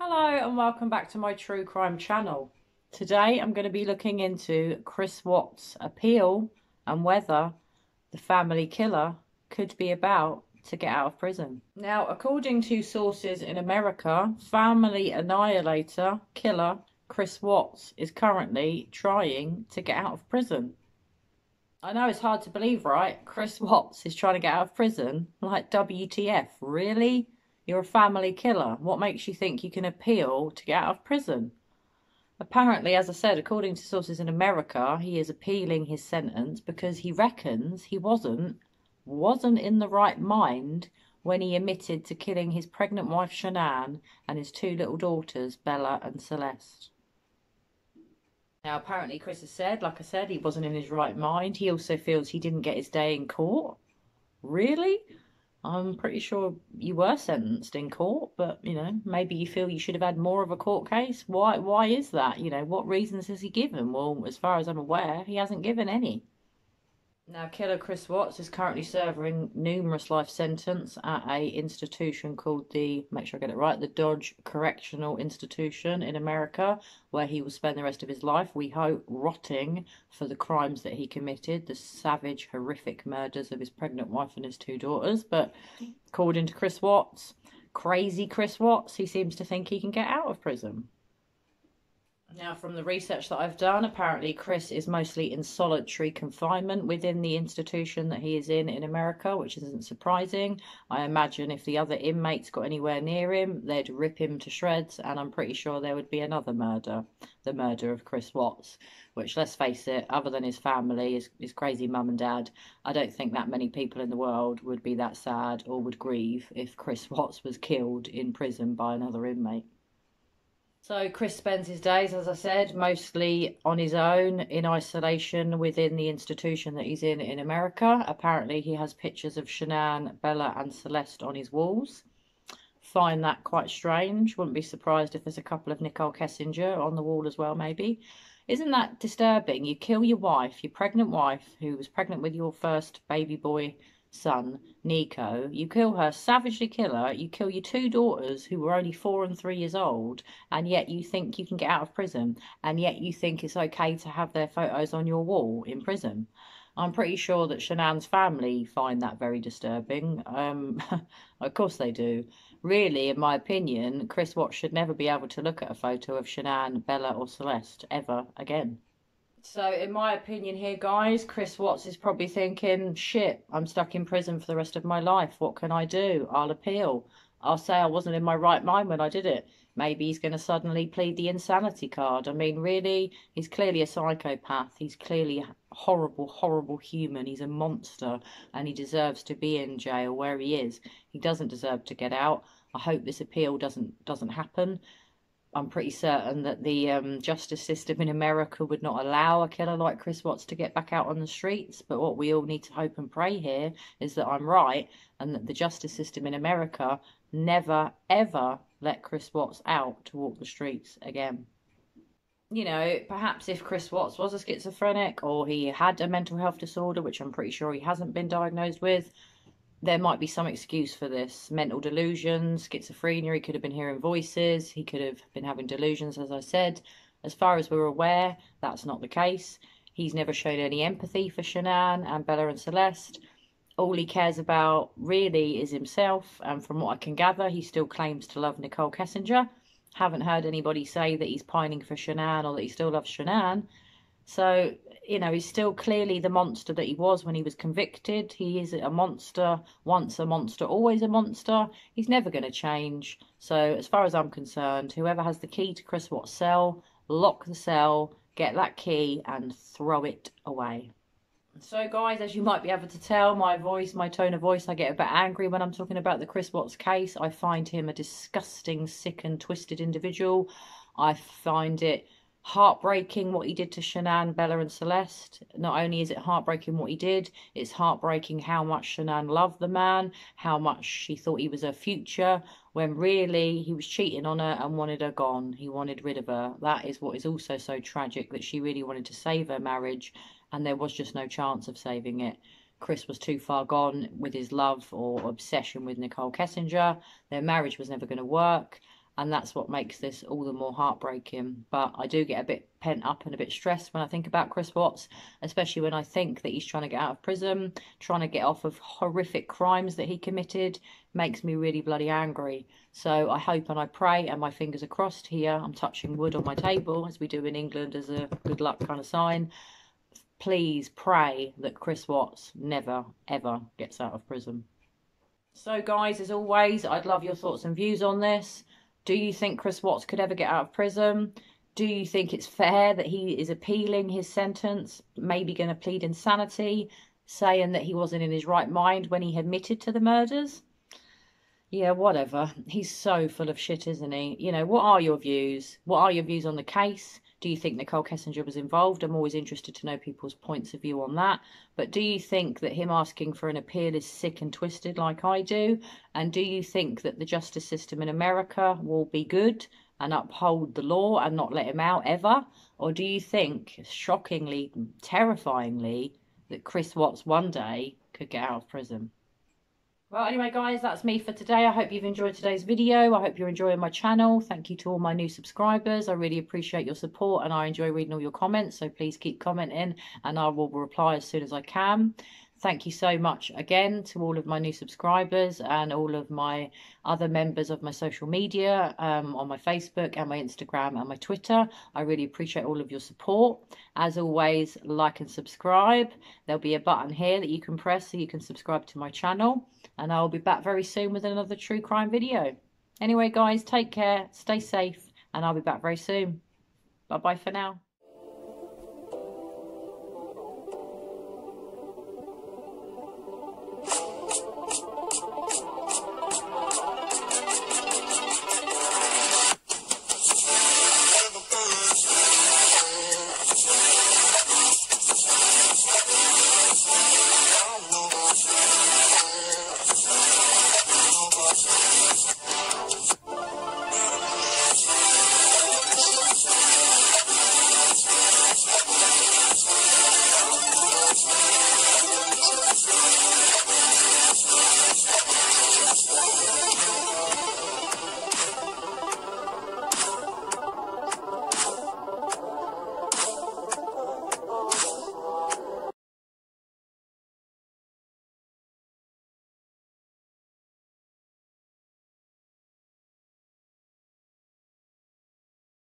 Hello and welcome back to my true crime channel. Today I'm going to be looking into Chris Watts' appeal and whether the family killer could be about to get out of prison. Now, according to sources in America, family annihilator killer Chris Watts is currently trying to get out of prison. I know it's hard to believe, right? Chris Watts is trying to get out of prison? Like, WTF? Really? You're a family killer. What makes you think you can appeal to get out of prison? Apparently, as I said, according to sources in America, he is appealing his sentence because he reckons he wasn't in the right mind when he admitted to killing his pregnant wife Shannan and his two little daughters, Bella and Celeste. Now, apparently, Chris has said, like I said, he wasn't in his right mind. He also feels he didn't get his day in court. Really? I'm pretty sure you were sentenced in court, but maybe you feel you should have had more of a court case. Why is that? What reasons has he given? Well, as far as I'm aware, he hasn't given any. Now, killer Chris Watts is currently serving numerous life sentence at a institution called make sure I get it right, the Dodge Correctional Institution in America, where he will spend the rest of his life, we hope, rotting for the crimes that he committed, the savage, horrific murders of his pregnant wife and his two daughters. But according to Chris Watts, crazy Chris Watts, he seems to think he can get out of prison. Now, from the research that I've done, apparently Chris is mostly in solitary confinement within the institution that he is in America, which isn't surprising. I imagine if the other inmates got anywhere near him, they'd rip him to shreds, and I'm pretty sure there would be another murder, the murder of Chris Watts, which, let's face it, other than his family, his crazy mum and dad, I don't think that many people in the world would be that sad or would grieve if Chris Watts was killed in prison by another inmate. So Chris spends his days, as I said, mostly on his own, in isolation within the institution that he's in America. Apparently he has pictures of Shannan, Bella and Celeste on his walls. Find that quite strange. Wouldn't be surprised if there's a couple of Nicole Kessinger on the wall as well, maybe. Isn't that disturbing? You kill your wife, your pregnant wife, who was pregnant with your first baby boy son, Nico. You kill her, savagely kill her. You kill your two daughters who were only 4 and 3 years old, and yet you think you can get out of prison, and yet you think it's okay to have their photos on your wall in prison. I'm pretty sure that Shannan's family find that very disturbing. Of course they do. Really, in my opinion, Chris Watts should never be able to look at a photo of Shannan, Bella or Celeste ever again. So, in my opinion here, guys, Chris Watts is probably thinking, shit, I'm stuck in prison for the rest of my life. What can I do? I'll appeal. I'll say I wasn't in my right mind when I did it. Maybe he's going to suddenly plead the insanity card. I mean, really, he's clearly a psychopath. He's clearly a horrible, horrible human. He's a monster and he deserves to be in jail where he is. He doesn't deserve to get out. I hope this appeal doesn't happen. I'm pretty certain that the justice system in America would not allow a killer like Chris Watts to get back out on the streets. But what we all need to hope and pray here is that I'm right and that the justice system in America never, ever let Chris Watts out to walk the streets again. Perhaps if Chris Watts was a schizophrenic or he had a mental health disorder, which I'm pretty sure he hasn't been diagnosed with, there might be some excuse for this. Mental delusions, schizophrenia, he could have been hearing voices, he could have been having delusions, as I said. As far as we're aware, that's not the case. He's never shown any empathy for Shannan and Bella and Celeste. All he cares about really is himself, and from what I can gather, he still claims to love Nicole Kessinger. Haven't heard anybody say that he's pining for Shannan or that he still loves Shannan. So, he's still clearly the monster that he was when he was convicted. He is a monster, once a monster, always a monster. He's never going to change. So, as far as I'm concerned, whoever has the key to Chris Watts' cell, lock the cell, get that key and throw it away. So, guys, as you might be able to tell, my tone of voice, I get a bit angry when I'm talking about the Chris Watts case. I find him a disgusting, sick and twisted individual. I find it heartbreaking what he did to Shannan, Bella and Celeste. Not only is it heartbreaking what he did, it's heartbreaking how much Shannan loved the man, how much she thought he was her future, when really he was cheating on her and wanted her gone. He wanted rid of her. That is what is also so tragic, that she really wanted to save her marriage and there was just no chance of saving it. Chris was too far gone with his love or obsession with Nicole Kessinger. Their marriage was never going to work. and that's what makes this all the more heartbreaking. But I do get a bit pent up and a bit stressed when I think about Chris Watts, especially when I think that he's trying to get out of prison, trying to get off of horrific crimes that he committed. Makes me really bloody angry. So I hope and I pray, and my fingers are crossed here, I'm touching wood on my table as we do in England as a good luck kind of sign. Please pray that Chris Watts never ever gets out of prison. So guys, as always, I'd love your thoughts and views on this. Do you think Chris Watts could ever get out of prison? Do you think it's fair that he is appealing his sentence, maybe going to plead insanity, saying that he wasn't in his right mind when he admitted to the murders? Yeah, whatever. He's so full of shit, isn't he? You know, what are your views? What are your views on the case? Do you think Nicole Kessinger was involved? I'm always interested to know people's points of view on that. But do you think that him asking for an appeal is sick and twisted like I do? And do you think that the justice system in America will be good and uphold the law and not let him out ever? Or do you think, shockingly, terrifyingly, that Chris Watts one day could get out of prison? Well, anyway, guys, that's me for today. I hope you've enjoyed today's video. I hope you're enjoying my channel. Thank you to all my new subscribers. I really appreciate your support, and I enjoy reading all your comments. So please keep commenting, and I will reply as soon as I can. Thank you so much again to all of my new subscribers and all of my other members of my social media, on my Facebook and my Instagram and my Twitter. I really appreciate all of your support. As always, like and subscribe. There'll be a button here that you can press so you can subscribe to my channel. And I'll be back very soon with another true crime video. Anyway, guys, take care, stay safe, and I'll be back very soon. Bye-bye for now.